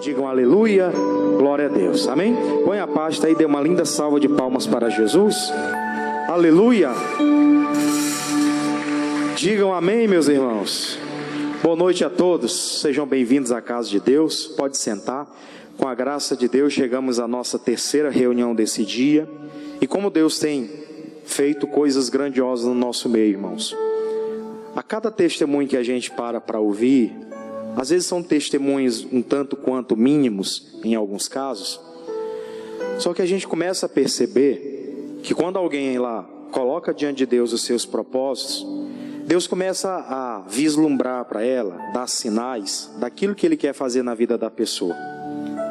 Digam aleluia, glória a Deus, amém? Põe a pasta aí, dê uma linda salva de palmas para Jesus. Aleluia. Digam amém, meus irmãos. Boa noite a todos, sejam bem-vindos à casa de Deus. Pode sentar. Com a graça de Deus, chegamos à nossa terceira reunião desse dia. E como Deus tem feito coisas grandiosas no nosso meio, irmãos. A cada testemunho que a gente para ouvir, às vezes são testemunhos um tanto quanto mínimos, em alguns casos. Só que a gente começa a perceber que quando alguém lá coloca diante de Deus os seus propósitos, Deus começa a vislumbrar para ela, dar sinais daquilo que Ele quer fazer na vida da pessoa.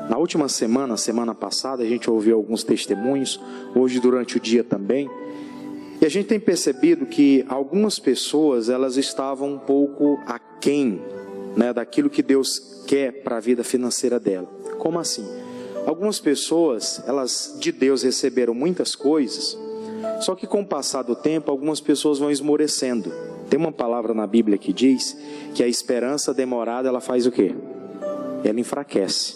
Na última semana passada, a gente ouviu alguns testemunhos, hoje durante o dia também. E a gente tem percebido que algumas pessoas, elas estavam um pouco aquém, daquilo que Deus quer para a vida financeira dela. Como assim? Algumas pessoas, elas de Deus receberam muitas coisas, só que com o passar do tempo, algumas pessoas vão esmorecendo. Tem uma palavra na Bíblia que diz que a esperança demorada, ela faz o quê? Ela enfraquece.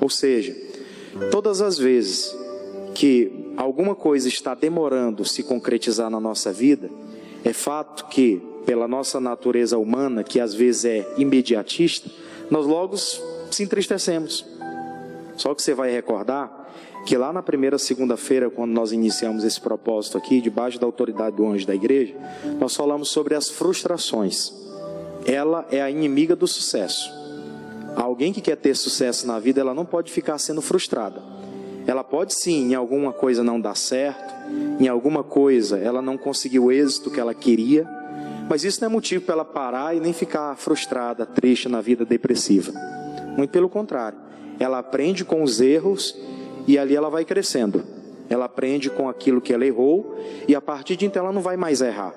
Ou seja, todas as vezes que alguma coisa está demorando se concretizar na nossa vida, é fato que, pela nossa natureza humana, que às vezes é imediatista, nós logo se entristecemos. Só que você vai recordar que lá na primeira segunda-feira, quando nós iniciamos esse propósito aqui, debaixo da autoridade do anjo da igreja, nós falamos sobre as frustrações. Ela é a inimiga do sucesso. Alguém que quer ter sucesso na vida, ela não pode ficar sendo frustrada. Ela pode sim, em alguma coisa não dar certo, em alguma coisa ela não conseguiu o êxito que ela queria, mas isso não é motivo para ela parar e nem ficar frustrada, triste na vida, depressiva. Muito pelo contrário, ela aprende com os erros e ali ela vai crescendo. Ela aprende com aquilo que ela errou e a partir de então ela não vai mais errar.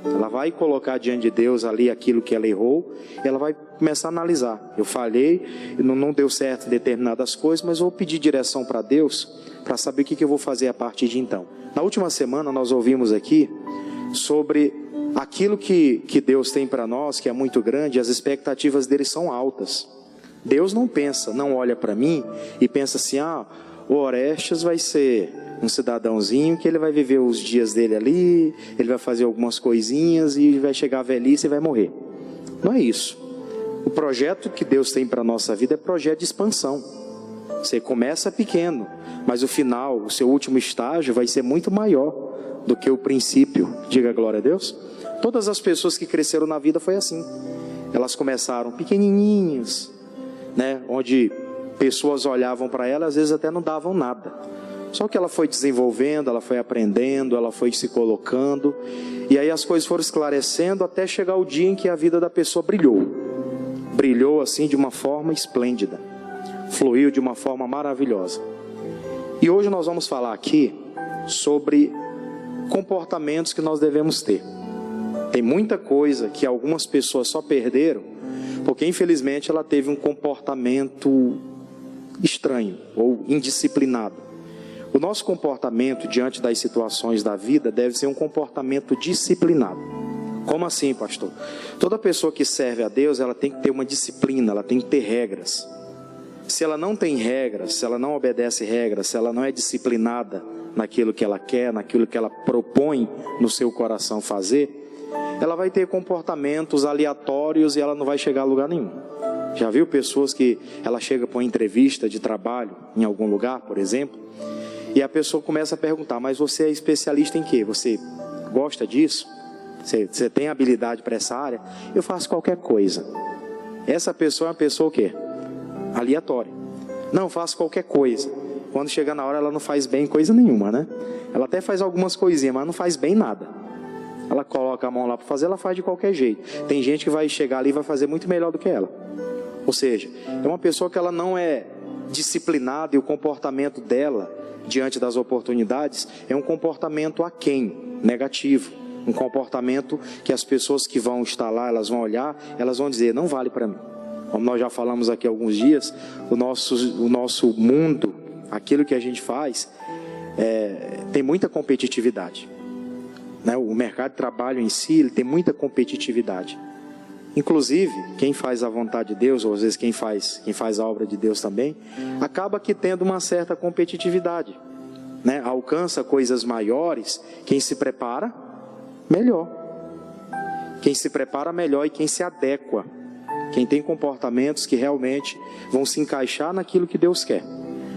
Ela vai colocar diante de Deus ali aquilo que ela errou, e ela vai começar a analisar. Eu falhei, não deu certo em determinadas coisas, mas eu vou pedir direção para Deus, para saber o que eu vou fazer a partir de então. Na última semana nós ouvimos aqui sobre aquilo que Deus tem para nós, que é muito grande, e as expectativas dele são altas. Deus não pensa, não olha para mim e pensa assim, o Orestes vai ser um cidadãozinho que ele vai viver os dias dele ali, ele vai fazer algumas coisinhas e vai chegar à velhice e vai morrer. Não é isso. O projeto que Deus tem para a nossa vida é projeto de expansão. Você começa pequeno, mas o final, o seu último estágio vai ser muito maior do que o princípio. Diga glória a Deus. Todas as pessoas que cresceram na vida foi assim. Elas começaram pequenininhas, onde pessoas olhavam para ela, às vezes até não davam nada. Só que ela foi desenvolvendo, ela foi aprendendo, ela foi se colocando, e aí as coisas foram esclarecendo até chegar o dia em que a vida da pessoa brilhou. Brilhou assim de uma forma esplêndida, fluiu de uma forma maravilhosa. E hoje nós vamos falar aqui sobre comportamentos que nós devemos ter. Tem muita coisa que algumas pessoas só perderam porque infelizmente ela teve um comportamento estranho ou indisciplinado. O nosso comportamento diante das situações da vida deve ser um comportamento disciplinado. Como assim, pastor? Toda pessoa que serve a Deus, ela tem que ter uma disciplina, ela tem que ter regras. Se ela não tem regras, se ela não obedece regras, se ela não é disciplinada naquilo que ela quer, naquilo que ela propõe no seu coração fazer, ela vai ter comportamentos aleatórios e ela não vai chegar a lugar nenhum. Já viu pessoas que ela chega para uma entrevista de trabalho em algum lugar, por exemplo, e a pessoa começa a perguntar, mas você é especialista em quê? Você gosta disso? Você tem habilidade para essa área? Eu faço qualquer coisa. Essa pessoa é uma pessoa o quê? Aleatória. Não, faço qualquer coisa. Quando chega na hora ela não faz bem coisa nenhuma, Ela até faz algumas coisinhas, mas não faz bem nada. Ela coloca a mão lá para fazer, ela faz de qualquer jeito. Tem gente que vai chegar ali e vai fazer muito melhor do que ela. Ou seja, é uma pessoa que ela não é disciplinada e o comportamento dela diante das oportunidades é um comportamento aquém, negativo. Um comportamento que as pessoas que vão estar lá, elas vão olhar, elas vão dizer, não vale para mim. Como nós já falamos aqui há alguns dias, o nosso mundo, aquilo que a gente faz, tem muita competitividade. O mercado de trabalho em si, ele tem muita competitividade. Inclusive, quem faz a vontade de Deus, ou às vezes quem faz a obra de Deus também, acaba que tendo uma certa competitividade, né? Alcança coisas maiores quem se prepara melhor. Quem se prepara melhor e quem se adequa. Quem tem comportamentos que realmente vão se encaixar naquilo que Deus quer.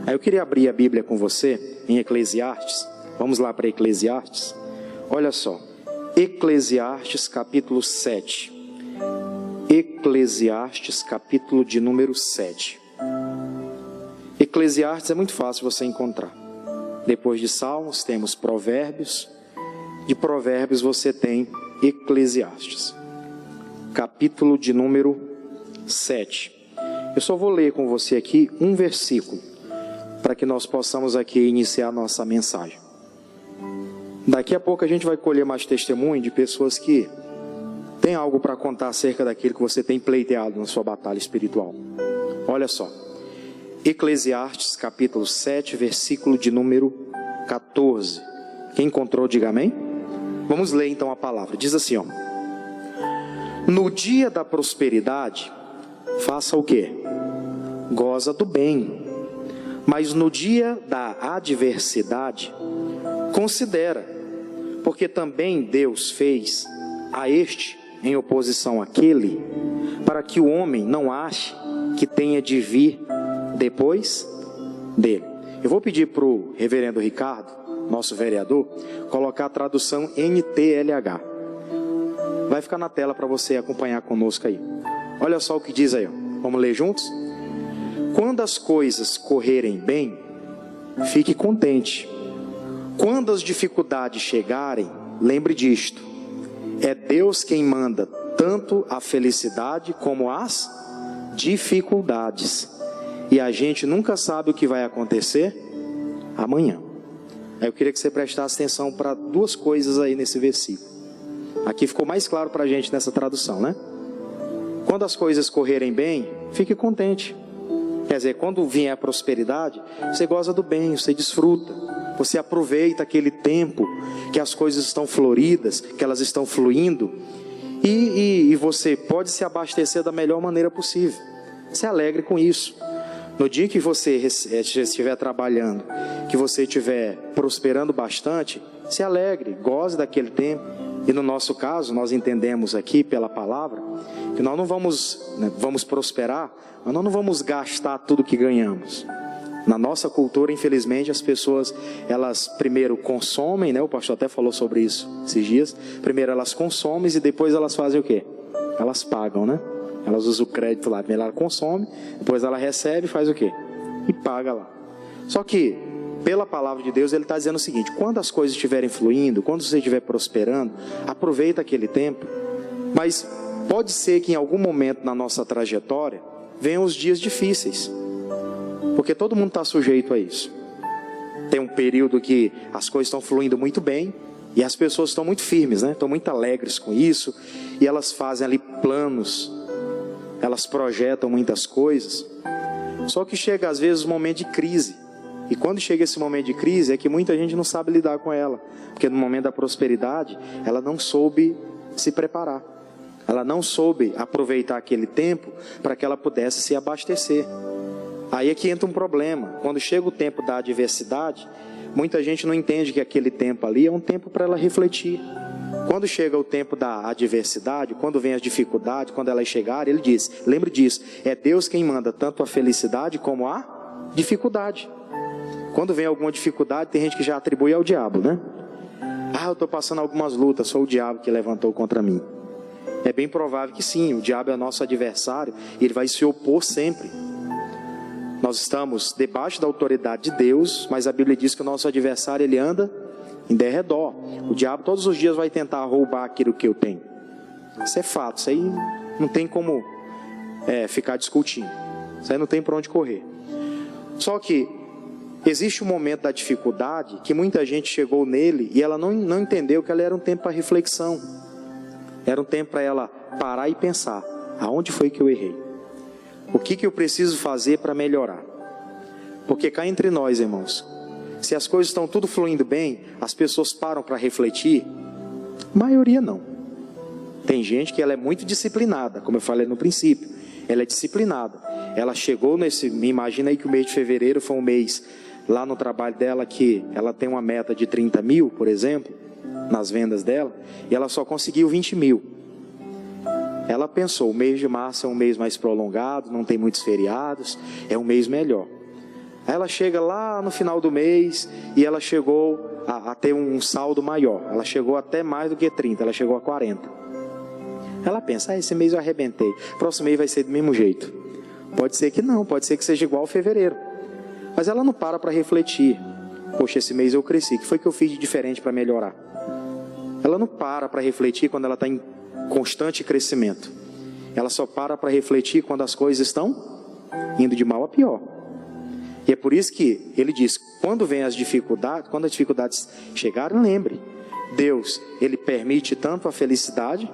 Aí eu queria abrir a Bíblia com você em Eclesiastes. Vamos lá para Eclesiastes. Olha só. Eclesiastes capítulo 7. Eclesiastes capítulo de número 7. Eclesiastes é muito fácil você encontrar. Depois de Salmos temos Provérbios. De Provérbios você tem Eclesiastes. Capítulo de número 7. Eu só vou ler com você aqui um versículo, para que nós possamos aqui iniciar nossa mensagem. Daqui a pouco a gente vai colher mais testemunho de pessoas que têm algo para contar acerca daquilo que você tem pleiteado na sua batalha espiritual. Olha só. Eclesiastes capítulo 7, versículo de número 14. Quem encontrou, diga amém. Vamos ler então a palavra. Diz assim, ó. No dia da prosperidade, faça o quê? Goza do bem. Mas no dia da adversidade, considera, porque também Deus fez a este em oposição àquele, para que o homem não ache que tenha de vir depois dele. Eu vou pedir para o reverendo Ricardo, nosso vereador, colocar a tradução NTLH. Vai ficar na tela para você acompanhar conosco aí. Olha só o que diz aí, ó. Vamos ler juntos? Quando as coisas correrem bem, fique contente. Quando as dificuldades chegarem, lembre disto: é Deus quem manda tanto a felicidade como as dificuldades. E a gente nunca sabe o que vai acontecer amanhã. Eu queria que você prestasse atenção para duas coisas aí nesse versículo. Aqui ficou mais claro para a gente nessa tradução, né? Quando as coisas correrem bem, fique contente. Quer dizer, quando vier a prosperidade, você goza do bem, você desfruta. Você aproveita aquele tempo que as coisas estão floridas, que elas estão fluindo. E você pode se abastecer da melhor maneira possível. Se alegre com isso. No dia que você estiver trabalhando, que você estiver prosperando bastante, se alegre, goze daquele tempo. E no nosso caso, nós entendemos aqui pela palavra, que nós não vamos prosperar, mas nós não vamos gastar tudo que ganhamos. Na nossa cultura, infelizmente, as pessoas, elas primeiro consomem, né? O pastor até falou sobre isso esses dias. Primeiro elas consomem e depois elas fazem o quê? Elas pagam, né? Elas usam o crédito lá. Primeiro ela consome, depois ela recebe e faz o quê? E paga lá. Só que, pela palavra de Deus, ele está dizendo o seguinte: quando as coisas estiverem fluindo, quando você estiver prosperando, aproveita aquele tempo. Mas pode ser que em algum momento na nossa trajetória venham os dias difíceis, porque todo mundo está sujeito a isso. Tem um período que as coisas estão fluindo muito bem e as pessoas estão muito firmes, né? Estão muito alegres com isso e elas fazem ali planos, elas projetam muitas coisas. Só que chega às vezes um momento de crise. E quando chega esse momento de crise é que muita gente não sabe lidar com ela, porque no momento da prosperidade ela não soube se preparar, ela não soube aproveitar aquele tempo para que ela pudesse se abastecer. Aí é que entra um problema. Quando chega o tempo da adversidade, muita gente não entende que aquele tempo ali é um tempo para ela refletir. Quando chega o tempo da adversidade, quando vem as dificuldades, quando elas chegarem, ele diz, lembre disso, é Deus quem manda tanto a felicidade como a dificuldade. Quando vem alguma dificuldade, tem gente que já atribui ao diabo, né? Eu estou passando algumas lutas, sou o diabo que levantou contra mim. É bem provável que sim, o diabo é nosso adversário e ele vai se opor sempre. Nós estamos debaixo da autoridade de Deus, mas a Bíblia diz que o nosso adversário, ele anda em derredor. O diabo todos os dias vai tentar roubar aquilo que eu tenho. Isso é fato, isso aí não tem como ficar discutindo. Isso aí não tem para onde correr. Só que existe um momento da dificuldade que muita gente chegou nele e ela não entendeu que ela era um tempo para reflexão. Era um tempo para ela parar e pensar, aonde foi que eu errei? O que eu preciso fazer para melhorar? Porque cá entre nós, irmãos, se as coisas estão tudo fluindo bem, as pessoas param para refletir? A maioria não. Tem gente que ela é muito disciplinada, como eu falei no princípio. Ela é disciplinada. Ela chegou me imagina aí que o mês de fevereiro foi um mês lá no trabalho dela que ela tem uma meta de 30 mil, por exemplo, nas vendas dela, e ela só conseguiu 20 mil. Ela pensou, o mês de março é um mês mais prolongado, não tem muitos feriados, é um mês melhor. Aí ela chega lá no final do mês e ela chegou a ter um saldo maior. Ela chegou até mais do que 30, ela chegou a 40. Ela pensa, esse mês eu arrebentei, próximo mês vai ser do mesmo jeito. Pode ser que não, pode ser que seja igual ao fevereiro. Mas ela não para refletir. Poxa, esse mês eu cresci, o que foi que eu fiz de diferente para melhorar? Ela não para refletir quando ela está em constante crescimento. Ela só para refletir quando as coisas estão indo de mal a pior. E é por isso que ele diz, quando vem as dificuldades, quando as dificuldades chegarem, lembre, Deus, Ele permite tanto a felicidade,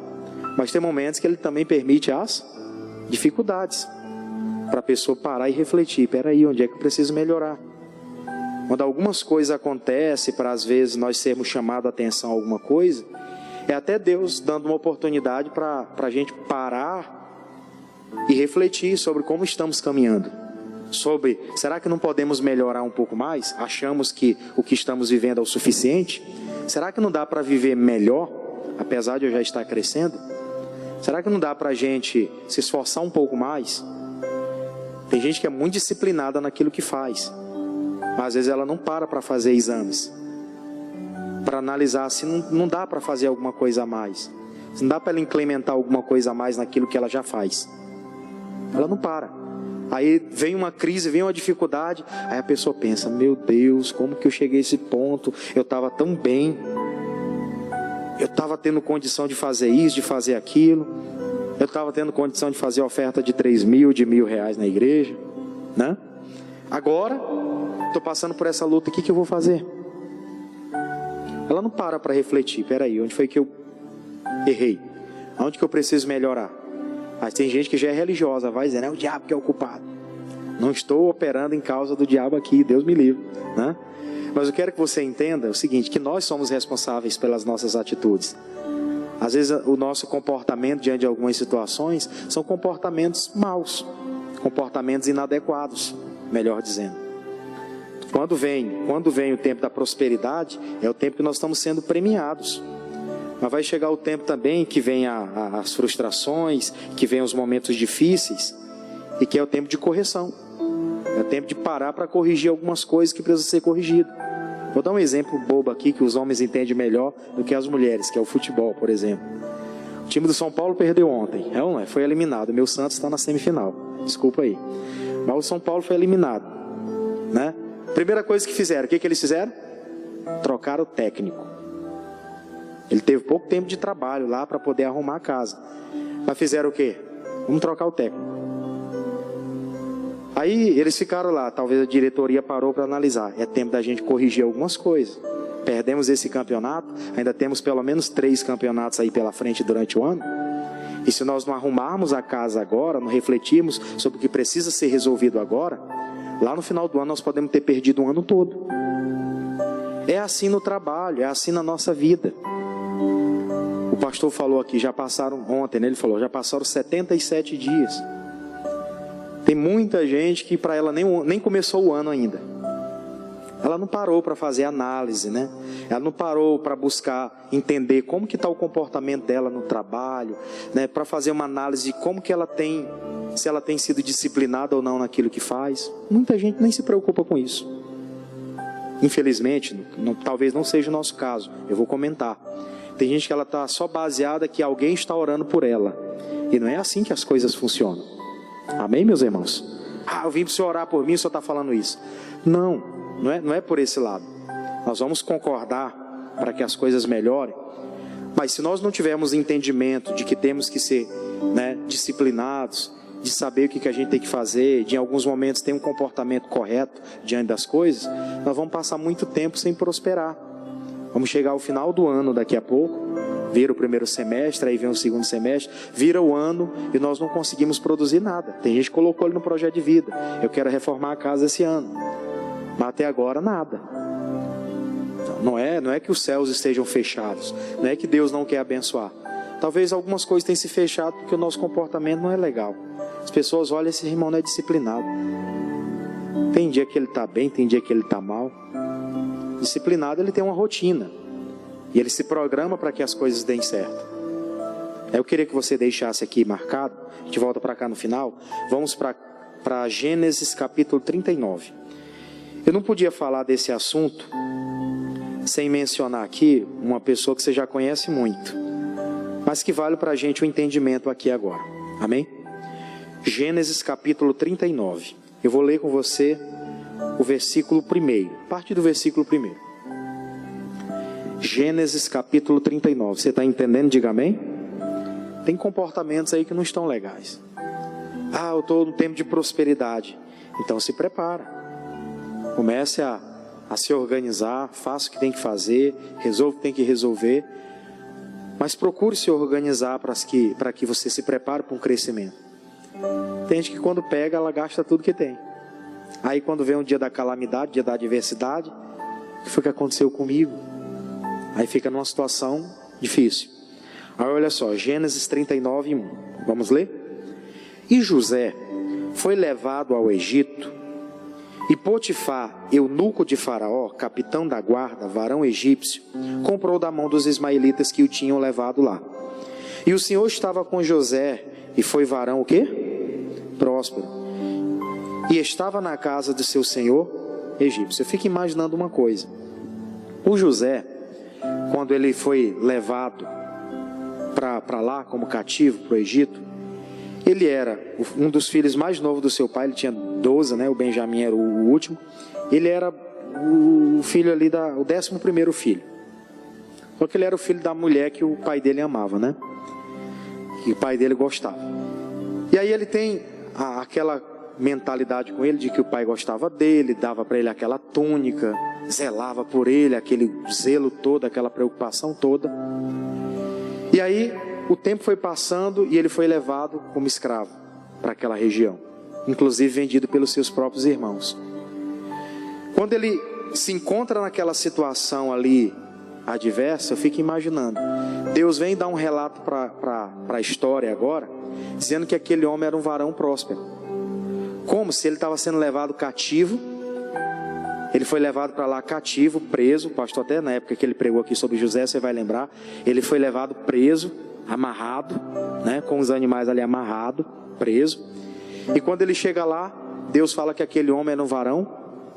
mas tem momentos que Ele também permite as dificuldades, para a pessoa parar e refletir, peraí, onde é que eu preciso melhorar? Quando algumas coisas acontecem, para às vezes nós sermos chamados a atenção a alguma coisa, é até Deus dando uma oportunidade para a gente parar e refletir sobre como estamos caminhando. Sobre, será que não podemos melhorar um pouco mais? Achamos que o que estamos vivendo é o suficiente? Será que não dá para viver melhor, apesar de eu já estar crescendo? Será que não dá para a gente se esforçar um pouco mais? Tem gente que é muito disciplinada naquilo que faz, mas às vezes ela não para fazer exames, para analisar se não dá para fazer alguma coisa a mais, se não dá para ela implementar alguma coisa a mais naquilo que ela já faz. Ela não para. Aí vem uma crise, vem uma dificuldade, aí a pessoa pensa, meu Deus, como que eu cheguei a esse ponto? Eu estava tão bem, eu estava tendo condição de fazer isso, de fazer aquilo, eu estava tendo condição de fazer oferta de 3 mil, de R$1.000 na igreja, né? Agora, estou passando por essa luta, o que eu vou fazer? Ela não para refletir, peraí, onde foi que eu errei? Onde que eu preciso melhorar? Mas tem gente que já é religiosa, vai dizer, é o diabo que é o culpado. Não estou operando em causa do diabo aqui, Deus me livre, né? Mas eu quero que você entenda o seguinte, que nós somos responsáveis pelas nossas atitudes. Às vezes o nosso comportamento diante de algumas situações são comportamentos maus, comportamentos inadequados, melhor dizendo. Quando vem o tempo da prosperidade, é o tempo que nós estamos sendo premiados. Mas vai chegar o tempo também que vem as frustrações, que vem os momentos difíceis, e que é o tempo de correção. É o tempo de parar para corrigir algumas coisas que precisam ser corrigidas. Vou dar um exemplo bobo aqui, que os homens entendem melhor do que as mulheres, que é o futebol, por exemplo. O time do São Paulo perdeu ontem, foi eliminado. O meu Santos está na semifinal, desculpa aí. Mas o São Paulo foi eliminado, né? Primeira coisa que fizeram, o que eles fizeram? Trocaram o técnico. Ele teve pouco tempo de trabalho lá para poder arrumar a casa. Mas fizeram o quê? Vamos trocar o técnico. Aí eles ficaram lá, talvez a diretoria parou para analisar. É tempo da gente corrigir algumas coisas. Perdemos esse campeonato, ainda temos pelo menos 3 campeonatos aí pela frente durante o ano. E se nós não arrumarmos a casa agora, não refletirmos sobre o que precisa ser resolvido agora, lá no final do ano nós podemos ter perdido um ano todo. É assim no trabalho, é assim na nossa vida. O pastor falou aqui, já passaram ontem, né? Ele falou, já passaram 77 dias. Tem muita gente que para ela nem começou o ano ainda. Ela não parou para fazer análise, né? Ela não parou para buscar entender como que está o comportamento dela no trabalho, né? Para fazer uma análise de como que ela tem, se ela tem sido disciplinada ou não naquilo que faz. Muita gente nem se preocupa com isso. Infelizmente, talvez não seja o nosso caso. Eu vou comentar. Tem gente que ela está só baseada que alguém está orando por ela. E não é assim que as coisas funcionam. Amém, meus irmãos? Eu vim para o senhor orar por mim, o senhor está falando isso. Não é por esse lado. Nós vamos concordar para que as coisas melhorem. Mas se nós não tivermos entendimento de que temos que ser, né, disciplinados, de saber o que a gente tem que fazer, de em alguns momentos ter um comportamento correto diante das coisas, nós vamos passar muito tempo sem prosperar. Vamos chegar ao final do ano daqui a pouco, vira o primeiro semestre, aí vem o segundo semestre, vira o ano e nós não conseguimos produzir nada. Tem gente que colocou ele no projeto de vida, eu quero reformar a casa esse ano, mas até agora nada. Então, não é que os céus estejam fechados, não é que Deus não quer abençoar. Talvez algumas coisas tenham se fechado porque o nosso comportamento não é legal. As pessoas olham, esse irmão não é disciplinado. Tem dia que ele está bem, tem dia que ele está mal. Disciplinado, ele tem uma rotina. E ele se programa para que as coisas deem certo. Eu queria que você deixasse aqui marcado. A gente volta para cá no final. Vamos para Gênesis capítulo 39. Eu não podia falar desse assunto sem mencionar aqui uma pessoa que você já conhece muito, mas que vale para a gente o entendimento aqui agora. Amém? Gênesis capítulo 39. Eu vou ler com você o versículo 1, parte do versículo 1. Gênesis capítulo 39. Você está entendendo? Diga amém. Tem comportamentos aí que não estão legais. Eu estou no tempo de prosperidade. Então se prepara. Comece a se organizar, faça o que tem que fazer, resolva o que tem que resolver. Mas procure se organizar para que você se prepare para um crescimento. Tem gente que quando pega, ela gasta tudo que tem. Aí quando vem um dia da calamidade, dia da adversidade, o que foi que aconteceu comigo? Aí fica numa situação difícil. Aí olha só, Gênesis 39, 1. Vamos ler? E José foi levado ao Egito, e Potifar, eunuco de Faraó, capitão da guarda, varão egípcio, comprou da mão dos ismaelitas que o tinham levado lá. E o Senhor estava com José, e foi varão o quê? Próspero. E estava na casa de seu senhor egípcio. Eu fico imaginando uma coisa. O José, quando ele foi levado para lá como cativo para o Egito, ele era um dos filhos mais novos do seu pai. Ele tinha 12, né? O Benjamim era o último. Ele era o filho ali, o 11º filho. Só que ele era o filho da mulher que o pai dele amava, né? Que o pai dele gostava. E aí ele tem aquela mentalidade com ele de que o pai gostava dele, dava para ele aquela túnica, zelava por ele, aquele zelo todo, aquela preocupação toda. E aí o tempo foi passando e ele foi levado como escravo para aquela região, inclusive vendido pelos seus próprios irmãos. Quando ele se encontra naquela situação ali adversa, eu fico imaginando, Deus vem dar um relato para a história agora, dizendo que aquele homem era um varão próspero, como se ele estava sendo levado cativo. Ele foi levado para lá cativo, preso. O pastor até na época que ele pregou aqui sobre José, você vai lembrar, ele foi levado preso, amarrado, né, com os animais ali amarrado, preso. E quando ele chega lá, Deus fala que aquele homem era um varão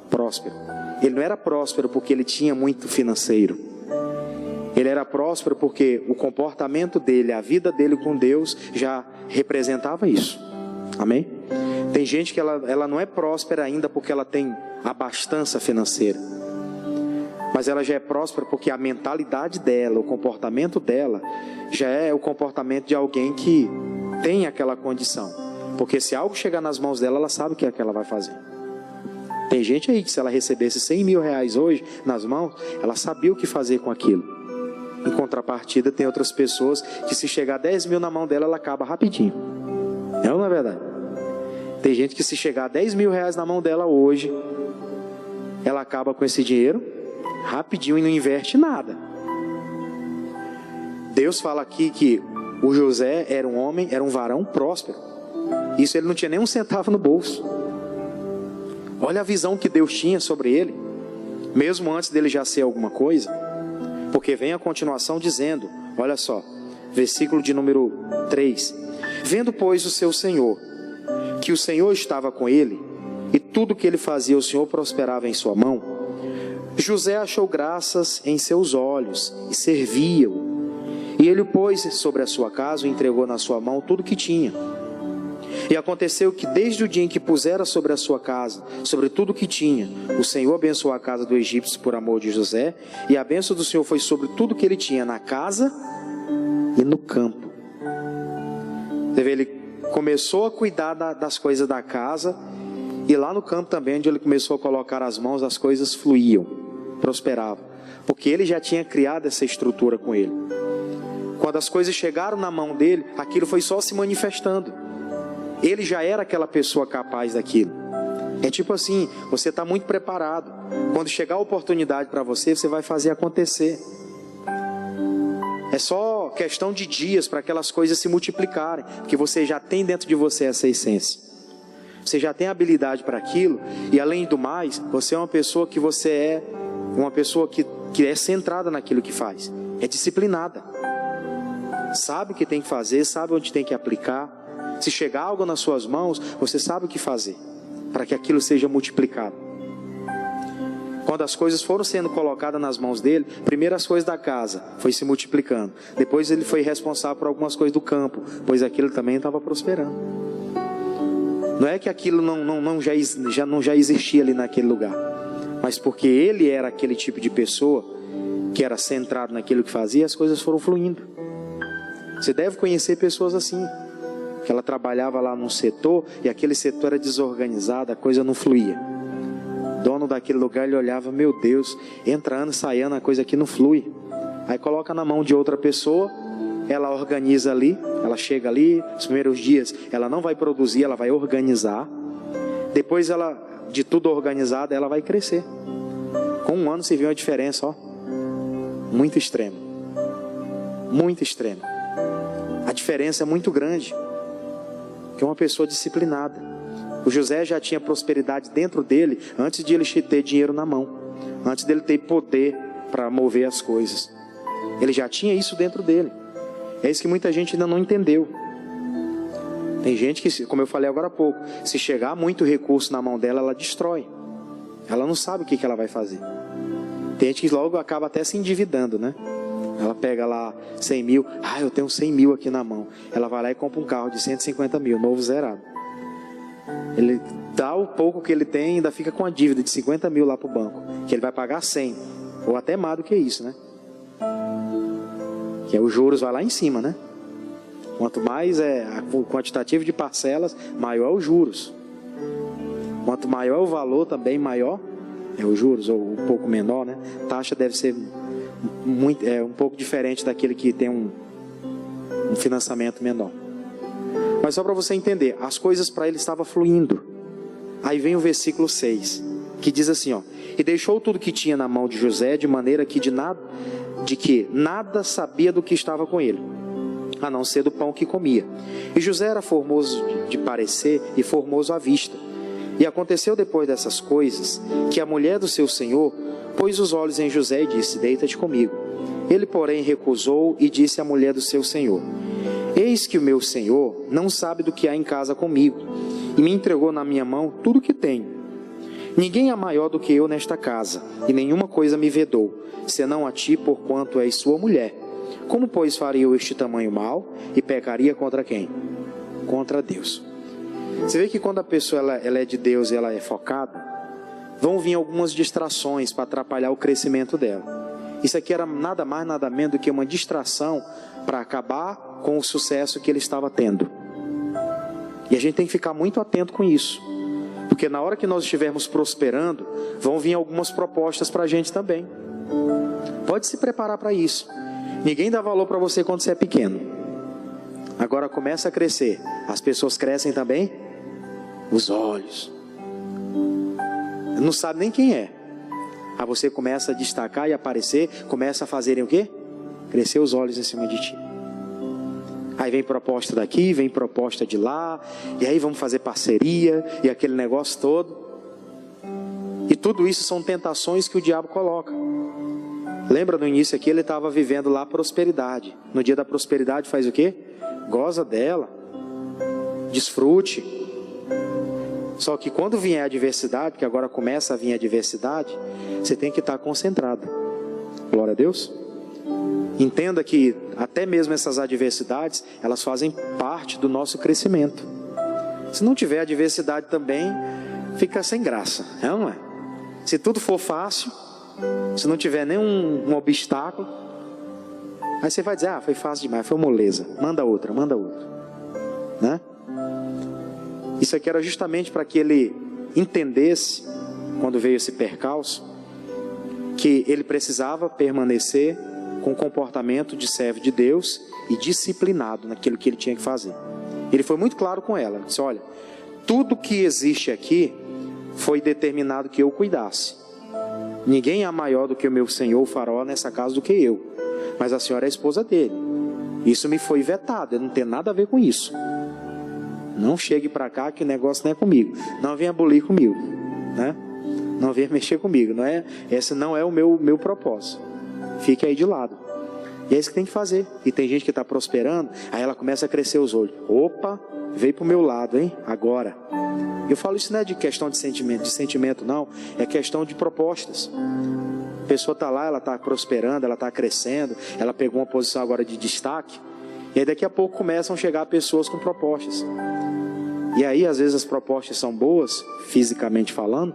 próspero. Ele não era próspero porque ele tinha muito financeiro. Ele era próspero porque o comportamento dele, a vida dele com Deus já representava isso. Amém? Tem gente que ela não é próspera ainda porque ela tem abastança financeira, mas ela já é próspera porque a mentalidade dela, o comportamento dela já é o comportamento de alguém que tem aquela condição. Porque se algo chegar nas mãos dela, ela sabe o que é que ela vai fazer. Tem gente aí que se ela recebesse 100 mil reais hoje nas mãos, ela sabia o que fazer com aquilo. Em contrapartida, tem outras pessoas que se chegar 10 mil na mão dela, ela acaba rapidinho. É ou não é verdade? Tem gente que se chegar 10 mil reais na mão dela hoje, ela acaba com esse dinheiro rapidinho e não investe nada. Deus fala aqui que o José era um homem, era um varão próspero. Isso, ele não tinha nem um centavo no bolso. Olha a visão que Deus tinha sobre ele, mesmo antes dele já ser alguma coisa. Porque vem a continuação dizendo, olha só, versículo de número 3. Vendo, pois, o seu senhor, que o Senhor estava com ele, e tudo que ele fazia o Senhor prosperava em sua mão, José achou graças em seus olhos e servia-o. E ele o pôs sobre a sua casa e entregou na sua mão tudo que tinha. E aconteceu que desde o dia em que pusera sobre a sua casa, sobre tudo que tinha, o Senhor abençoou a casa do egípcio por amor de José, e a bênção do Senhor foi sobre tudo que ele tinha na casa e no campo. Ele começou a cuidar das coisas da casa, e lá no campo também, onde ele começou a colocar as mãos, as coisas fluíam, prosperavam, porque ele já tinha criado essa estrutura com ele. Quando as coisas chegaram na mão dele, aquilo foi só se manifestando. Ele já era aquela pessoa capaz daquilo. É tipo assim, você está muito preparado. Quando chegar a oportunidade para você, você vai fazer acontecer. É só questão de dias para aquelas coisas se multiplicarem, porque você já tem dentro de você essa essência. Você já tem habilidade para aquilo, e além do mais, você é uma pessoa que que é centrada naquilo que faz, é disciplinada, sabe o que tem que fazer, sabe onde tem que aplicar. Se chegar algo nas suas mãos, você sabe o que fazer, para que aquilo seja multiplicado. Quando as coisas foram sendo colocadas nas mãos dele, primeiro as coisas da casa foi se multiplicando, depois ele foi responsável por algumas coisas do campo, pois aquilo também estava prosperando. Não é que aquilo não já existia ali naquele lugar, mas porque ele era aquele tipo de pessoa que era centrado naquilo que fazia, as coisas foram fluindo. Você deve conhecer pessoas assim, que ela trabalhava lá num setor e aquele setor era desorganizado, a coisa não fluía. O dono daquele lugar, ele olhava, meu Deus, entra ano, sai ano, a coisa aqui não flui. Aí coloca na mão de outra pessoa, ela organiza ali, ela chega ali, os primeiros dias ela não vai produzir, ela vai organizar. Depois de tudo organizado, ela vai crescer. Com um ano você viu a diferença, ó, muito extrema, muito extrema. A diferença é muito grande, que é uma pessoa disciplinada. O José já tinha prosperidade dentro dele antes de ele ter dinheiro na mão, antes dele ter poder para mover as coisas. Ele já tinha isso dentro dele. É isso que muita gente ainda não entendeu. Tem gente que, como eu falei agora há pouco, se chegar muito recurso na mão dela, ela destrói. Ela não sabe o que ela vai fazer. Tem gente que logo acaba até se endividando, né? Ela pega lá 100 mil, eu tenho 100 mil aqui na mão. Ela vai lá e compra um carro de 150 mil, novo zerado. Ele dá o pouco que ele tem e ainda fica com a dívida de 50 mil lá para o banco, que ele vai pagar 100, ou até mais do que isso, né? Que os juros vai lá em cima, né? Quanto mais é o quantitativo de parcelas, maior é os juros. Quanto maior é o valor, também maior é os juros, ou um pouco menor, né? A taxa deve ser um pouco diferente daquele que tem um financiamento menor. Mas só para você entender, as coisas para ele estavam fluindo. Aí vem o versículo 6, que diz assim, ó: e deixou tudo que tinha na mão de José, de maneira que nada sabia do que estava com ele, a não ser do pão que comia. E José era formoso de parecer e formoso à vista. E aconteceu depois dessas coisas, que a mulher do seu senhor pôs os olhos em José e disse: deita-te comigo. Ele, porém, recusou e disse à mulher do seu senhor: eis que o meu senhor não sabe do que há em casa comigo, e me entregou na minha mão tudo o que tenho. Ninguém é maior do que eu nesta casa, e nenhuma coisa me vedou, senão a ti, porquanto és sua mulher. Como, pois, faria eu este tamanho mal, e pecaria contra quem? Contra Deus. Você vê que quando a pessoa ela é de Deus e ela é focada, vão vir algumas distrações para atrapalhar o crescimento dela. Isso aqui era nada mais, nada menos do que uma distração para acabar com o sucesso que ele estava tendo. E a gente tem que ficar muito atento com isso, porque na hora que nós estivermos prosperando, vão vir algumas propostas para a gente também. Pode se preparar para isso. Ninguém dá valor para você quando você é pequeno. Agora começa a crescer. As pessoas crescem também? Os olhos. Não sabe nem quem é. Aí você começa a destacar e aparecer, começa a fazerem o quê? Crescer os olhos em cima de ti. Aí vem proposta daqui, vem proposta de lá, e aí vamos fazer parceria, e aquele negócio todo. E tudo isso são tentações que o diabo coloca. Lembra no início aqui, ele estava vivendo lá a prosperidade. No dia da prosperidade faz o quê? Goza dela, desfrute. Só que quando vier a adversidade, que agora começa a vir a adversidade, você tem que estar concentrado. Glória a Deus. Entenda que até mesmo essas adversidades, elas fazem parte do nosso crescimento. Se não tiver adversidade também, fica sem graça, não é? Se tudo for fácil, se não tiver nenhum obstáculo, aí você vai dizer: foi fácil demais, foi moleza, manda outra, né? Isso aqui era justamente para que ele entendesse, quando veio esse percalço, que ele precisava permanecer com o comportamento de servo de Deus e disciplinado naquilo que ele tinha que fazer. Ele foi muito claro com ela, disse: olha, tudo que existe aqui foi determinado que eu cuidasse. Ninguém é maior do que o meu senhor, o faraó, nessa casa do que eu. Mas a senhora é a esposa dele. Isso me foi vetado, eu não tenho nada a ver com isso. Não chegue para cá que o negócio não é comigo. Não venha bulir comigo, né? Não venha mexer comigo, não é? Esse não é o meu propósito. Fique aí de lado. E é isso que tem que fazer. E tem gente que está prosperando, aí ela começa a crescer os olhos. Opa, veio pro meu lado, hein? Agora. Eu falo isso não é de questão de sentimento não, é questão de propostas. A pessoa está lá, ela está prosperando, ela está crescendo, ela pegou uma posição agora de destaque, e aí daqui a pouco começam a chegar pessoas com propostas. E aí às vezes as propostas são boas, fisicamente falando,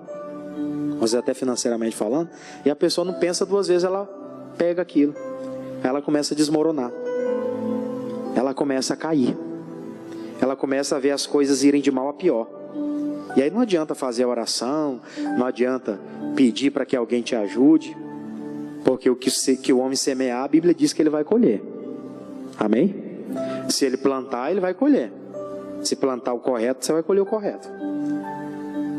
às vezes até financeiramente falando, e a pessoa não pensa duas vezes, ela pega aquilo, ela começa a desmoronar, ela começa a cair, ela começa a ver as coisas irem de mal a pior. E aí não adianta fazer a oração, não adianta pedir para que alguém te ajude, porque o que o homem semear, a Bíblia diz que ele vai colher. Amém? Se ele plantar, ele vai colher. Se plantar o correto, você vai colher o correto.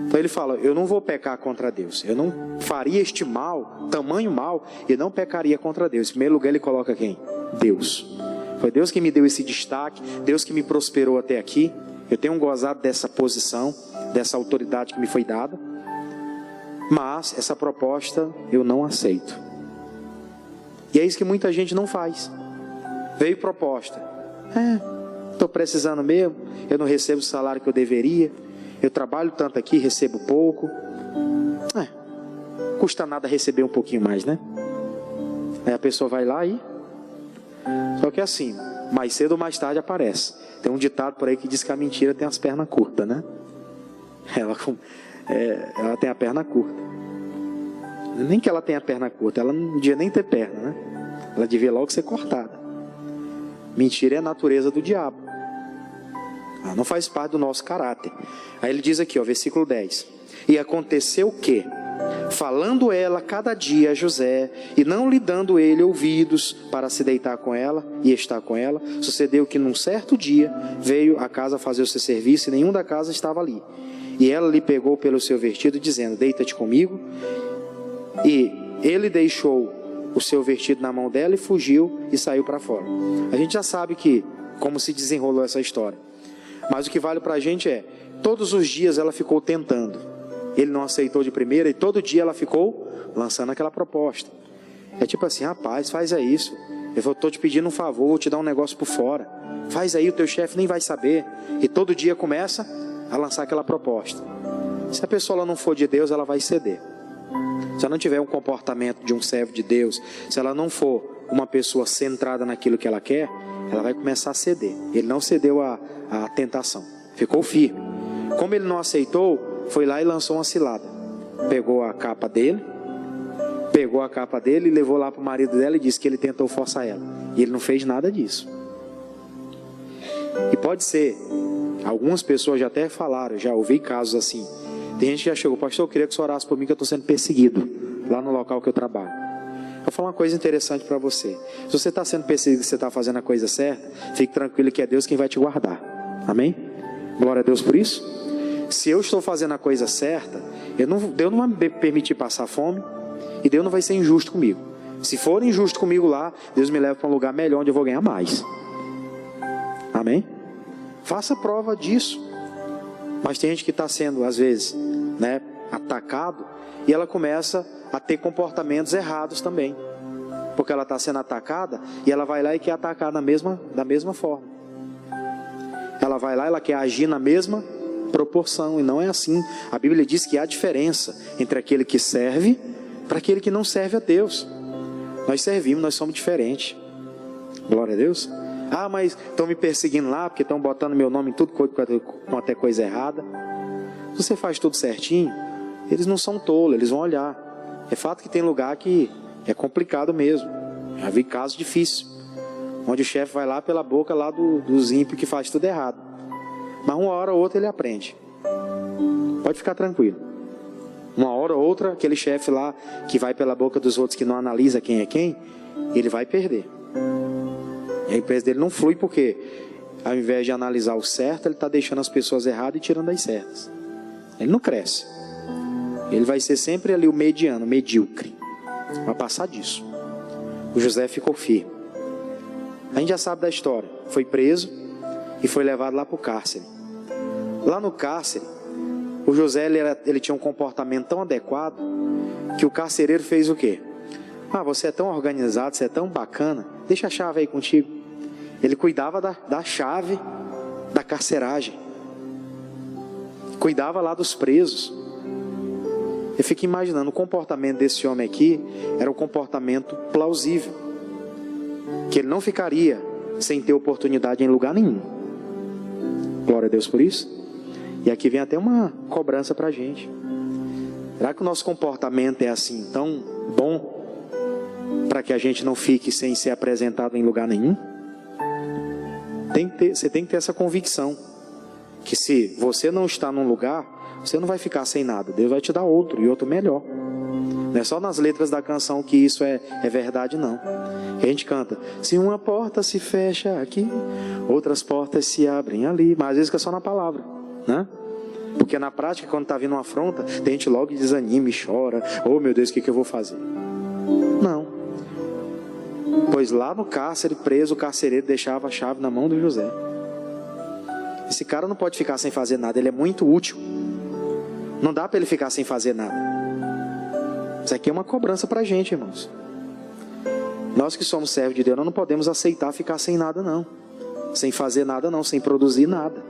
Então ele fala, eu não vou pecar contra Deus, eu não faria este mal, tamanho mal, e não pecaria contra Deus. Em primeiro lugar ele coloca quem? Deus. Foi Deus que me deu esse destaque, Deus que me prosperou até aqui. Eu tenho gozado dessa posição, dessa autoridade que me foi dada, mas essa proposta eu não aceito. E é isso que muita gente não faz. Veio proposta, estou precisando mesmo, eu não recebo o salário que eu deveria, eu trabalho tanto aqui, recebo pouco, custa nada receber um pouquinho mais, né? Aí a pessoa vai lá e... Só que assim, mais cedo ou mais tarde aparece. Tem um ditado por aí que diz que a mentira tem as pernas curtas, né? Ela tem a perna curta. Nem que ela tenha a perna curta, ela não devia nem ter perna, né? Ela devia logo ser cortada. Mentira é a natureza do diabo. Ela não faz parte do nosso caráter. Aí ele diz aqui, ó, versículo 10. E aconteceu que, falando ela cada dia a José, e não lhe dando ele ouvidos para se deitar com ela e estar com ela, sucedeu que num certo dia veio a casa fazer o seu serviço, e nenhum da casa estava ali. E ela lhe pegou pelo seu vestido, dizendo, deita-te comigo. E ele deixou o seu vestido na mão dela e fugiu e saiu para fora. A gente já sabe como se desenrolou essa história. Mas o que vale para a gente é, todos os dias ela ficou tentando. Ele não aceitou de primeira e todo dia ela ficou lançando aquela proposta. É tipo assim, rapaz, faz aí isso. Eu estou te pedindo um favor, vou te dar um negócio por fora. Faz aí, o teu chefe nem vai saber. E todo dia começa a lançar aquela proposta. Se a pessoa ela não for de Deus, ela vai ceder. Se ela não tiver um comportamento de um servo de Deus, se ela não for uma pessoa centrada naquilo que ela quer, ela vai começar a ceder. Ele não cedeu à tentação, ficou firme. Como ele não aceitou, foi lá e lançou uma cilada. Pegou a capa dele e levou lá para o marido dela e disse que ele tentou forçar ela. E ele não fez nada disso. E pode ser, algumas pessoas já até falaram, já ouvi casos assim. Tem gente que já chegou, pastor, eu queria que você orasse por mim que eu estou sendo perseguido lá no local que eu trabalho. Eu vou falar uma coisa interessante para você. Se você está sendo perseguido e você está fazendo a coisa certa, fique tranquilo que é Deus quem vai te guardar. Amém? Glória a Deus por isso. Se eu estou fazendo a coisa certa, Deus não vai me permitir passar fome e Deus não vai ser injusto comigo. Se for injusto comigo lá, Deus me leva para um lugar melhor onde eu vou ganhar mais. Amém? Faça prova disso. Mas tem gente que está sendo, às vezes, atacado, e ela começa a ter comportamentos errados também. Porque ela está sendo atacada, e ela vai lá e quer atacar da mesma forma. Ela vai lá e ela quer agir na mesma proporção, e não é assim. A Bíblia diz que há diferença entre aquele que serve para aquele que não serve a Deus. Nós servimos, nós somos diferentes. Glória a Deus. Ah, mas estão me perseguindo lá, porque estão botando meu nome em tudo com até coisa errada. Se você faz tudo certinho, eles não são tolos, eles vão olhar. É fato que tem lugar que é complicado mesmo. Já vi casos difíceis, onde o chefe vai lá pela boca lá dos ímpios que faz tudo errado. Mas uma hora ou outra ele aprende. Pode ficar tranquilo. Uma hora ou outra, aquele chefe lá que vai pela boca dos outros, que não analisa quem é quem, ele vai perder. E a empresa dele não flui porque, ao invés de analisar o certo, ele está deixando as pessoas erradas e tirando as certas. Ele não cresce. Ele vai ser sempre ali o mediano, medíocre. Vai passar disso. O José ficou firme. A gente já sabe da história. Foi preso e foi levado lá para o cárcere. Lá no cárcere, o José ele tinha um comportamento tão adequado que o carcereiro fez o quê? Você é tão organizado, você é tão bacana, deixa a chave aí contigo. Ele cuidava da chave da carceragem. Cuidava lá dos presos. Eu fico imaginando, o comportamento desse homem aqui era um comportamento plausível, que ele não ficaria sem ter oportunidade em lugar nenhum. Glória a Deus por isso. E aqui vem até uma cobrança para a gente. Será que o nosso comportamento é assim tão bom para que a gente não fique sem ser apresentado em lugar nenhum? Você tem que ter essa convicção, que se você não está num lugar, você não vai ficar sem nada. Deus vai te dar outro, e outro melhor. Não é só nas letras da canção que isso é verdade, não. A gente canta: se uma porta se fecha aqui, outras portas se abrem ali. Mas às vezes é só na palavra, né? Porque na prática, quando está vindo uma afronta, tem gente logo desanima e chora: oh meu Deus, o que eu vou fazer? Não. Pois lá no cárcere, preso, o carcereiro deixava a chave na mão do José. Esse cara não pode ficar sem fazer nada, ele é muito útil. Não dá para ele ficar sem fazer nada. Isso aqui é uma cobrança para a gente, irmãos. Nós que somos servos de Deus, nós não podemos aceitar ficar sem nada, não. Sem fazer nada, não. Sem produzir nada.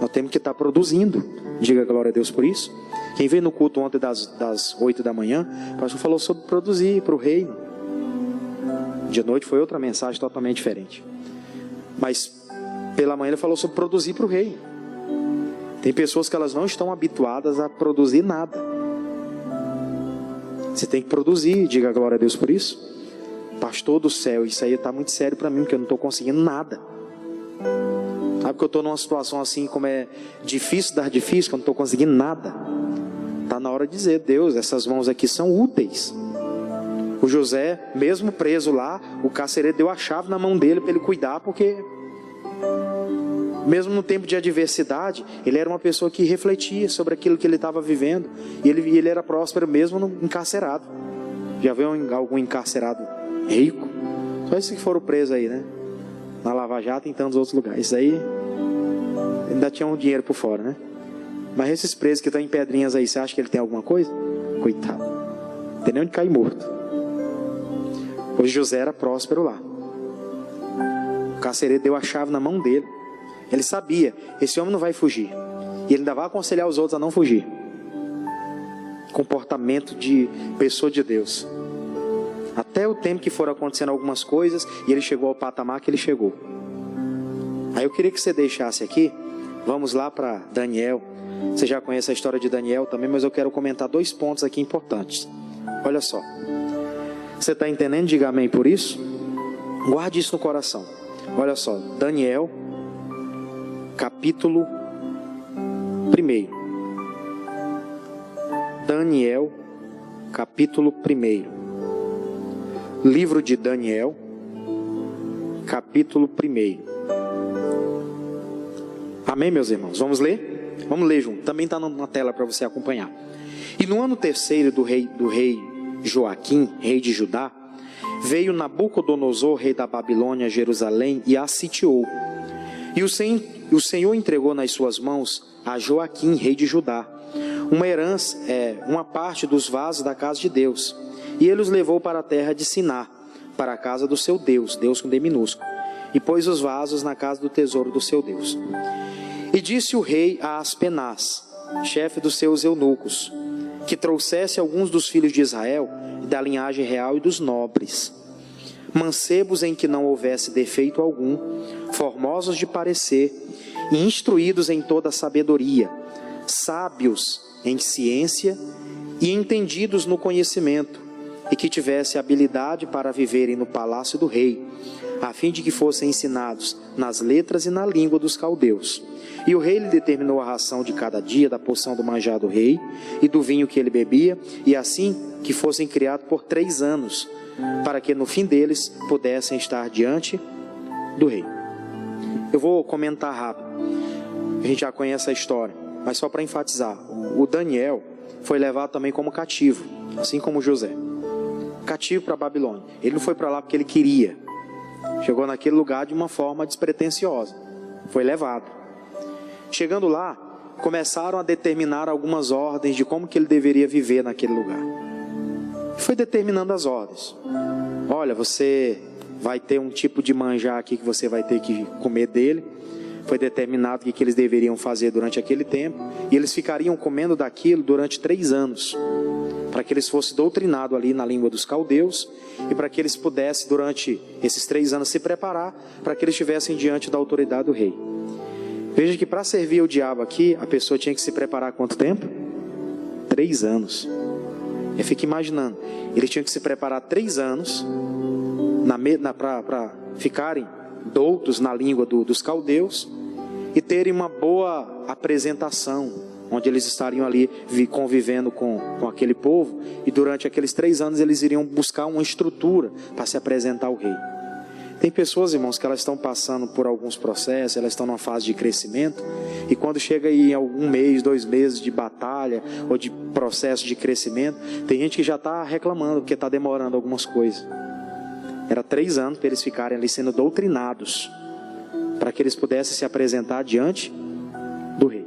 Nós temos que estar produzindo. Diga glória a Deus por isso. Quem veio no culto ontem das 8 da manhã, o pastor falou sobre produzir para o reino. De noite foi outra mensagem totalmente diferente. Mas pela manhã ele falou sobre produzir para o reino. Tem pessoas que elas não estão habituadas a produzir nada. Você tem que produzir. Diga glória a Deus por isso. Pastor do céu, isso aí está muito sério para mim, porque eu não estou conseguindo nada. Sabe que eu estou numa situação assim, como é difícil dar difícil, que eu não estou conseguindo nada. Está na hora de dizer: Deus, essas mãos aqui são úteis. O José, mesmo preso lá, o carcereiro deu a chave na mão dele para ele cuidar, porque mesmo no tempo de adversidade, ele era uma pessoa que refletia sobre aquilo que ele estava vivendo. E ele era próspero mesmo encarcerado. Já viu algum encarcerado rico? Só esses que foram presos aí, né? Na Lava Jato e em tantos outros lugares. Isso aí ainda tinha um dinheiro por fora, né? Mas esses presos que estão em pedrinhas aí, você acha que ele tem alguma coisa? Coitado, não tem nem onde cair morto. Hoje José era próspero lá. O carcereiro deu a chave na mão dele. Ele sabia, esse homem não vai fugir. E ele ainda vai aconselhar os outros a não fugir. Comportamento de pessoa de Deus. Até o tempo que foram acontecendo algumas coisas, e ele chegou ao patamar que ele chegou. Aí eu queria que você deixasse aqui. Vamos lá para Daniel. Você já conhece a história de Daniel também, mas eu quero comentar 2 pontos aqui importantes. Olha só. Você está entendendo? Diga amém por isso. Guarde isso no coração. Olha só, Daniel, capítulo 1. Daniel, capítulo 1. Livro de Daniel, capítulo 1. Amém, meus irmãos? Vamos ler? Vamos ler junto. Também está na tela para você acompanhar. E no ano 3º do rei Joaquim, rei de Judá, veio Nabucodonosor, rei da Babilônia, a Jerusalém, e a sitiou. E o Senhor entregou nas suas mãos a Joaquim, rei de Judá, uma herança, uma parte dos vasos da casa de Deus. E ele os levou para a terra de Siná, para a casa do seu Deus, Deus com D minúsculo, e pôs os vasos na casa do tesouro do seu Deus. E disse o rei a Aspenaz, chefe dos seus eunucos, que trouxesse alguns dos filhos de Israel, da linhagem real e dos nobres, mancebos em que não houvesse defeito algum, formosos de parecer, e instruídos em toda a sabedoria, sábios em ciência e entendidos no conhecimento, e que tivesse habilidade para viverem no palácio do rei, a fim de que fossem ensinados nas letras e na língua dos caldeus. E o rei lhe determinou a ração de cada dia da porção do manjar do rei e do vinho que ele bebia, e assim que fossem criados por 3 anos, para que no fim deles pudessem estar diante do rei. Eu vou comentar rápido. A gente já conhece a história, mas só para enfatizar. O Daniel foi levado também como cativo, assim como José. Cativo para a Babilônia. Ele não foi para lá porque ele queria. Chegou naquele lugar de uma forma despretensiosa. Foi levado. Chegando lá, começaram a determinar algumas ordens de como que ele deveria viver naquele lugar. Foi determinando as ordens. Olha, você vai ter um tipo de manjar aqui que você vai ter que comer dele. Foi determinado o que eles deveriam fazer durante aquele tempo. E eles ficariam comendo daquilo durante 3 anos. Para que eles fossem doutrinados ali na língua dos caldeus. E para que eles pudessem, durante esses 3 anos, se preparar. Para que eles estivessem diante da autoridade do rei. Veja que para servir o diabo aqui, a pessoa tinha que se preparar quanto tempo? 3 anos. Eu fico imaginando. Eles tinham que se preparar 3 anos para ficarem doutos na língua dos caldeus e terem uma boa apresentação, onde eles estariam ali convivendo com aquele povo, e durante aqueles 3 anos eles iriam buscar uma estrutura para se apresentar ao rei. Tem pessoas, irmãos, que elas estão passando por alguns processos, elas estão numa fase de crescimento, e quando chega em algum mês, 2 meses de batalha, ou de processo de crescimento, tem gente que já está reclamando, porque está demorando algumas coisas. Era 3 anos para eles ficarem ali sendo doutrinados, para que eles pudessem se apresentar diante do rei.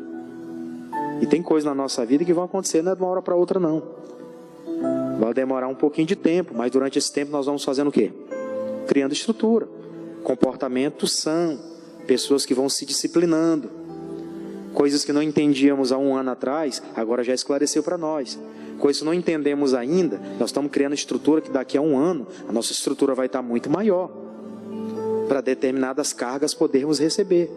E tem coisas na nossa vida que vão acontecer, não é de uma hora para outra não. Vai demorar um pouquinho de tempo, mas durante esse tempo nós vamos fazendo o quê? Criando estrutura, comportamento são, pessoas que vão se disciplinando. Coisas que não entendíamos há 1 ano atrás, agora já esclareceu para nós. Coisas que não entendemos ainda, nós estamos criando estrutura que daqui a 1 ano, a nossa estrutura vai estar muito maior, para determinadas cargas podermos receber.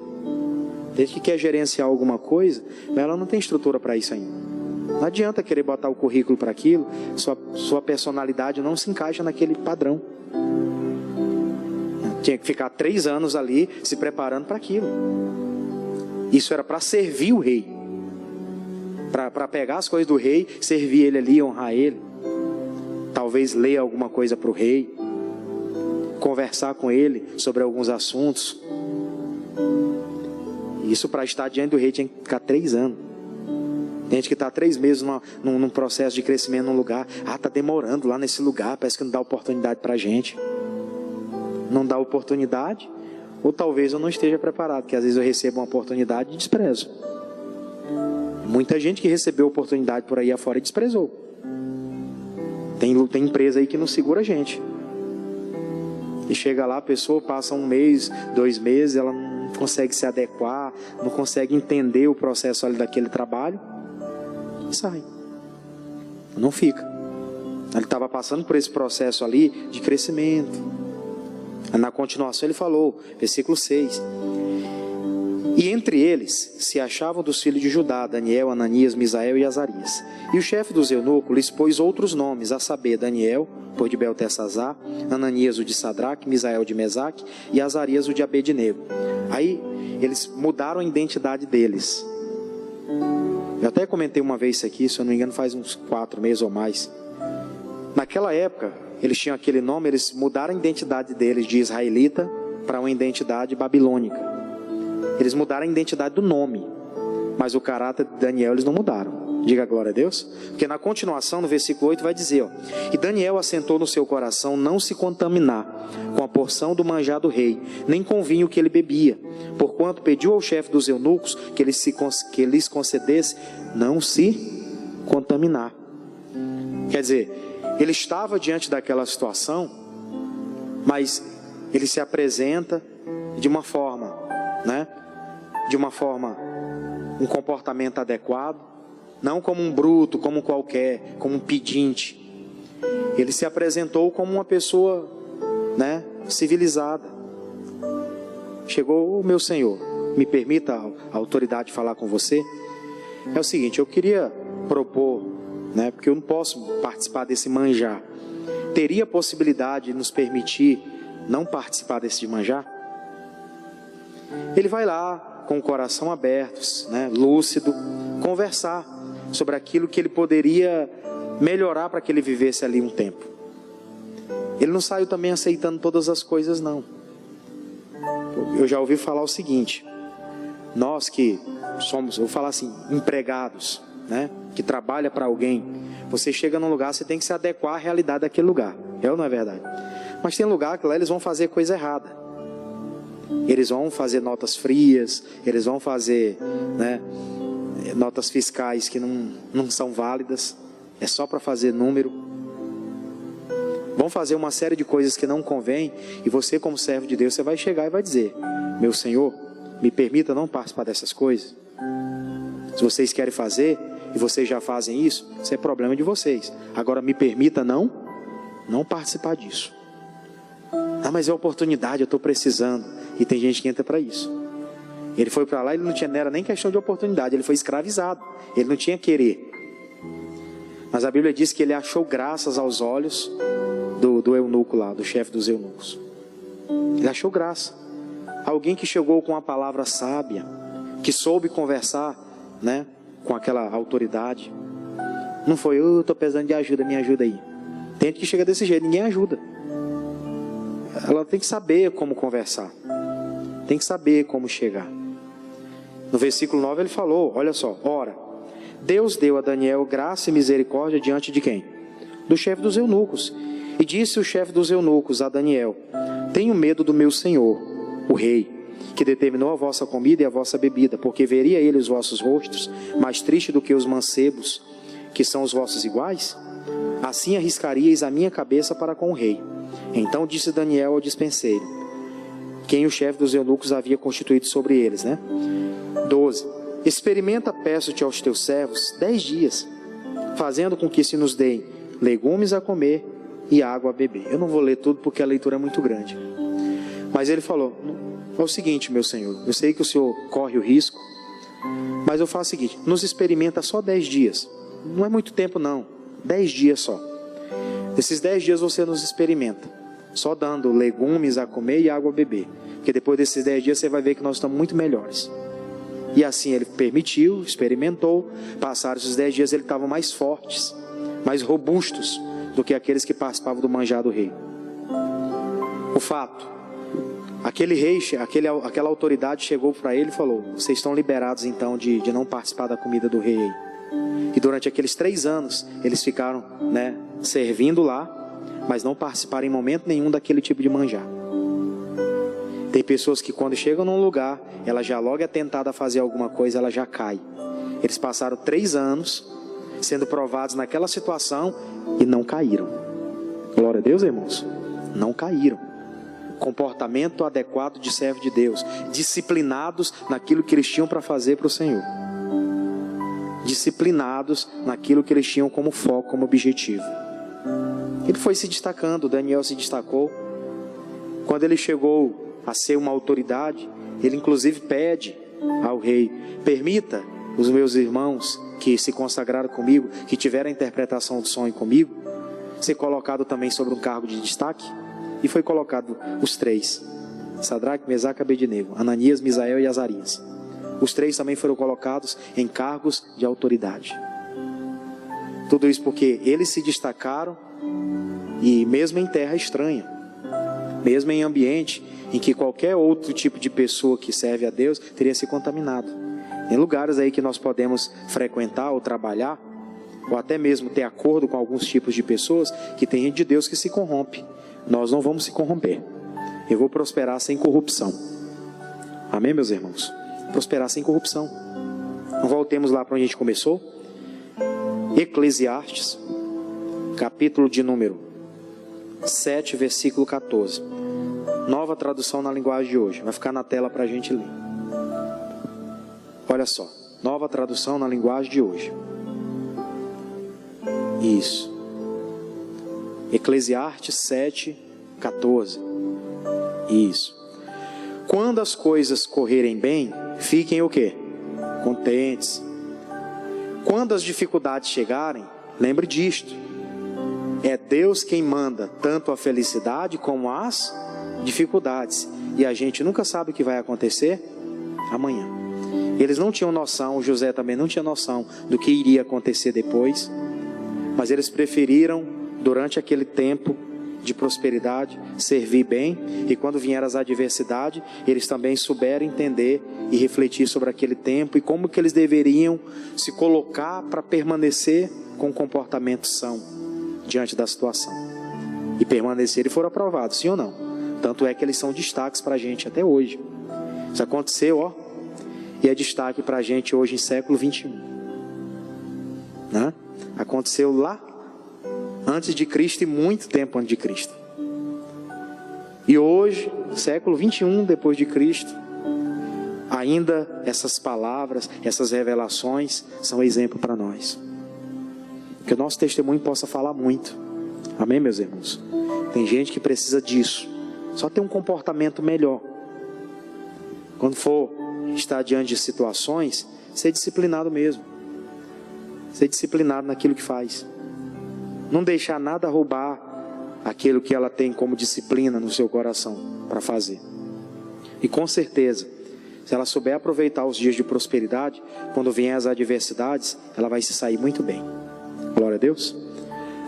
Desde que quer gerenciar alguma coisa, mas ela não tem estrutura para isso ainda. Não adianta querer botar o currículo para aquilo, sua personalidade não se encaixa naquele padrão. Tinha que ficar 3 anos ali se preparando para aquilo. Isso era para servir o rei, para pegar as coisas do rei, servir ele ali, honrar ele. Talvez ler alguma coisa para o rei, conversar com ele sobre alguns assuntos. Isso, para estar diante do rei, tinha que ficar 3 anos. Tem gente que está 3 meses num processo de crescimento num lugar. Está demorando lá nesse lugar, parece que não dá oportunidade para a gente. Não dá oportunidade, ou talvez eu não esteja preparado, porque às vezes eu recebo uma oportunidade e desprezo. Muita gente que recebeu oportunidade por aí afora e desprezou. Tem empresa aí que não segura a gente. E chega lá, a pessoa passa 1 mês, 2 meses, ela não consegue se adequar, não consegue entender o processo ali daquele trabalho, e sai. Não fica. Ele estava passando por esse processo ali de crescimento. Na continuação ele falou, versículo 6. E entre eles se achavam dos filhos de Judá, Daniel, Ananias, Misael e Azarias. E o chefe dos eunucos lhes pôs outros nomes, a saber, Daniel, por de Beltesazar, Ananias o de Sadraque, Misael de Mesaque e Azarias o de Abednego. Aí eles mudaram a identidade deles. Eu até comentei uma vez isso aqui, se eu não me engano faz uns 4 meses ou mais. Naquela época, eles tinham aquele nome, eles mudaram a identidade deles de israelita para uma identidade babilônica. Eles mudaram a identidade do nome, mas o caráter de Daniel eles não mudaram. Diga glória a Deus. Porque na continuação, no versículo 8 vai dizer, e Daniel assentou no seu coração não se contaminar com a porção do manjar do rei, nem com o vinho que ele bebia, porquanto pediu ao chefe dos eunucos que ele lhes concedesse não se contaminar. Quer dizer, ele estava diante daquela situação, mas ele se apresenta de uma forma, um comportamento adequado, não como um bruto, como qualquer, como um pedinte. Ele se apresentou como uma pessoa, civilizada. Chegou, meu senhor, me permita a autoridade falar com você. É o seguinte, eu queria propor, porque eu não posso participar desse manjar. Teria possibilidade de nos permitir não participar desse manjar? Ele vai lá, com o coração aberto, lúcido, conversar sobre aquilo que ele poderia melhorar para que ele vivesse ali um tempo. Ele não saiu também aceitando todas as coisas, não. Eu já ouvi falar o seguinte, nós que somos, eu vou falar assim, empregados, que trabalha para alguém, você chega num lugar, você tem que se adequar à realidade daquele lugar, é ou não é verdade? Mas tem lugar que lá eles vão fazer coisa errada. Eles vão fazer notas frias, eles vão fazer, né, notas fiscais que não são válidas, é só para fazer número. Vão fazer uma série de coisas que não convém, e você, como servo de Deus, você vai chegar e vai dizer: meu Senhor, me permita não participar dessas coisas. Se vocês querem fazer, e vocês já fazem isso, isso é problema de vocês. Agora me permita não participar disso. Ah, mas é oportunidade, eu estou precisando. E tem gente que entra para isso. Ele foi para lá, ele não era nem questão de oportunidade, ele foi escravizado, ele não tinha querer. Mas a Bíblia diz que ele achou graças aos olhos do eunuco lá, do chefe dos eunucos. Ele achou graça. Alguém que chegou com uma palavra sábia, que soube conversar, né, com aquela autoridade. Não foi: eu estou precisando de ajuda, me ajuda aí. Tem gente que chega desse jeito, ninguém ajuda. Ela tem que saber como conversar, tem que saber como chegar. No versículo 9 ele falou, olha só: ora, Deus deu a Daniel graça e misericórdia diante de quem? Do chefe dos eunucos. E disse o chefe dos eunucos a Daniel: tenho medo do meu senhor, o rei, que determinou a vossa comida e a vossa bebida, porque veria ele os vossos rostos mais tristes do que os mancebos, que são os vossos iguais? Assim arriscaríeis a minha cabeça para com o rei. Então disse Daniel ao dispenseiro, quem o chefe dos eunucos havia constituído sobre eles, né? 12. Experimenta, peço-te aos teus servos 10 dias, fazendo com que se nos deem legumes a comer e água a beber. Eu não vou ler tudo porque a leitura é muito grande. Mas ele falou: é o seguinte, meu senhor, eu sei que o senhor corre o risco, mas eu faço o seguinte: nos experimenta só 10 dias. Não é muito tempo não, 10 dias só. Desses 10 dias você nos experimenta, só dando legumes a comer e água a beber. Porque depois desses 10 dias você vai ver que nós estamos muito melhores. E assim ele permitiu, experimentou. Passaram esses 10 dias, eles estavam mais fortes, mais robustos do que aqueles que participavam do manjar do rei. O fato, aquele rei, aquela autoridade chegou para ele e falou: vocês estão liberados então de não participar da comida do rei. E durante aqueles 3 anos eles ficaram, né, servindo lá, mas não participaram em momento nenhum daquele tipo de manjar. Tem pessoas que quando chegam num lugar, ela já logo é tentada a fazer alguma coisa, ela já cai. Eles passaram 3 anos sendo provados naquela situação e não caíram. Glória a Deus, irmãos. Não caíram. Comportamento adequado de servo de Deus, disciplinados naquilo que eles tinham para fazer para o Senhor, disciplinados naquilo que eles tinham como foco, como objetivo. Ele foi se destacando, Daniel se destacou. Quando ele chegou a ser uma autoridade, ele inclusive pede ao rei: permita os meus irmãos que se consagraram comigo, que tiveram a interpretação do sonho comigo, ser colocado também sobre um cargo de destaque. E foi colocado os 3, Sadraque, Mesaque e Abednego, Ananias, Misael e Azarias. Os 3 também foram colocados em cargos de autoridade. Tudo isso porque eles se destacaram, e mesmo em terra estranha, mesmo em ambiente em que qualquer outro tipo de pessoa que serve a Deus teria se contaminado. Em lugares aí que nós podemos frequentar ou trabalhar, ou até mesmo ter acordo com alguns tipos de pessoas, que tem gente de Deus que se corrompe. Nós não vamos se corromper. Eu vou prosperar sem corrupção. Amém, meus irmãos? Prosperar sem corrupção. Voltemos lá para onde a gente começou. Eclesiastes, capítulo de número 7, versículo 14. Nova tradução na linguagem de hoje. Vai ficar na tela para a gente ler. Olha só. Nova tradução na linguagem de hoje. Isso. Eclesiastes 7, 14. Isso. Quando as coisas correrem bem, fiquem o quê? Contentes. Quando as dificuldades chegarem, lembre disto: é Deus quem manda tanto a felicidade como as dificuldades. E a gente nunca sabe o que vai acontecer amanhã. Eles não tinham noção, José também não tinha noção do que iria acontecer depois. Mas eles preferiram, durante aquele tempo de prosperidade, servir bem. E quando vieram as adversidades, eles também souberam entender e refletir sobre aquele tempo e como que eles deveriam se colocar para permanecer com um comportamento são diante da situação. e permaneceram e foram aprovados, sim ou não? Tanto é que eles são destaques para a gente até hoje. Isso aconteceu, ó, e é destaque para a gente hoje em século 21. Né? Aconteceu lá, antes de Cristo e muito tempo antes de Cristo. E hoje, século 21 depois de Cristo, ainda essas palavras, essas revelações são exemplo para nós. Que o nosso testemunho possa falar muito. Amém, meus irmãos? Tem gente que precisa disso. Só ter um comportamento melhor. Quando for estar diante de situações, ser disciplinado mesmo. Ser disciplinado naquilo que faz. Não deixar nada roubar aquilo que ela tem como disciplina no seu coração para fazer. E com certeza, se ela souber aproveitar os dias de prosperidade, quando vier as adversidades, ela vai se sair muito bem. Glória a Deus.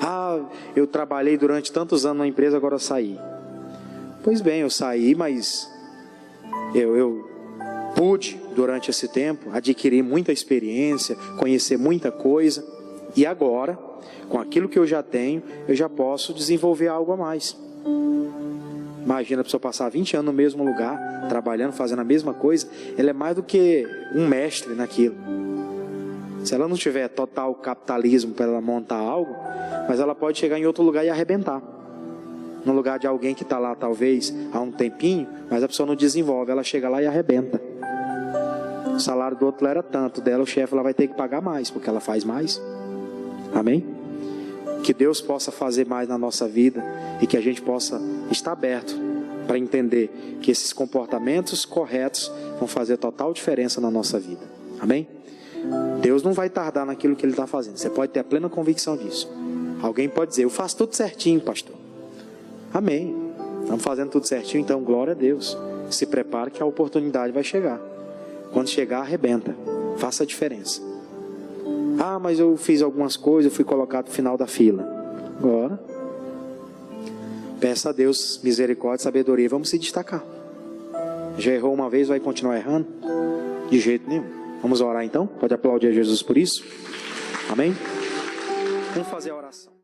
Ah, eu trabalhei durante tantos anos na empresa, agora eu saí. Pois bem, eu saí, mas eu pude, durante esse tempo, adquirir muita experiência, conhecer muita coisa. E agora, com aquilo que eu já tenho, eu já posso desenvolver algo a mais. Imagina a pessoa passar 20 anos no mesmo lugar, trabalhando, fazendo a mesma coisa. Ela é mais do que um mestre naquilo. Se ela não tiver total capitalismo para ela montar algo, mas ela pode chegar em outro lugar e arrebentar. No lugar de alguém que está lá talvez há um tempinho, mas a pessoa não desenvolve, ela chega lá e arrebenta. O salário do outro era tanto, dela o chefe ela vai ter que pagar mais, porque ela faz mais. Amém? Que Deus possa fazer mais na nossa vida e que a gente possa estar aberto para entender que esses comportamentos corretos vão fazer total diferença na nossa vida. Amém? Deus não vai tardar naquilo que Ele está fazendo. Você pode ter a plena convicção disso. Alguém pode dizer, eu faço tudo certinho, pastor. Amém. Estamos fazendo tudo certinho, então glória a Deus. Se prepare que a oportunidade vai chegar. Quando chegar, arrebenta. Faça a diferença. Ah, mas eu fiz algumas coisas, eu fui colocado no final da fila. Agora, peça a Deus misericórdia e sabedoria. Vamos se destacar. Já errou uma vez, vai continuar errando? De jeito nenhum. Vamos orar então? Pode aplaudir a Jesus por isso? Amém? Vamos fazer a oração.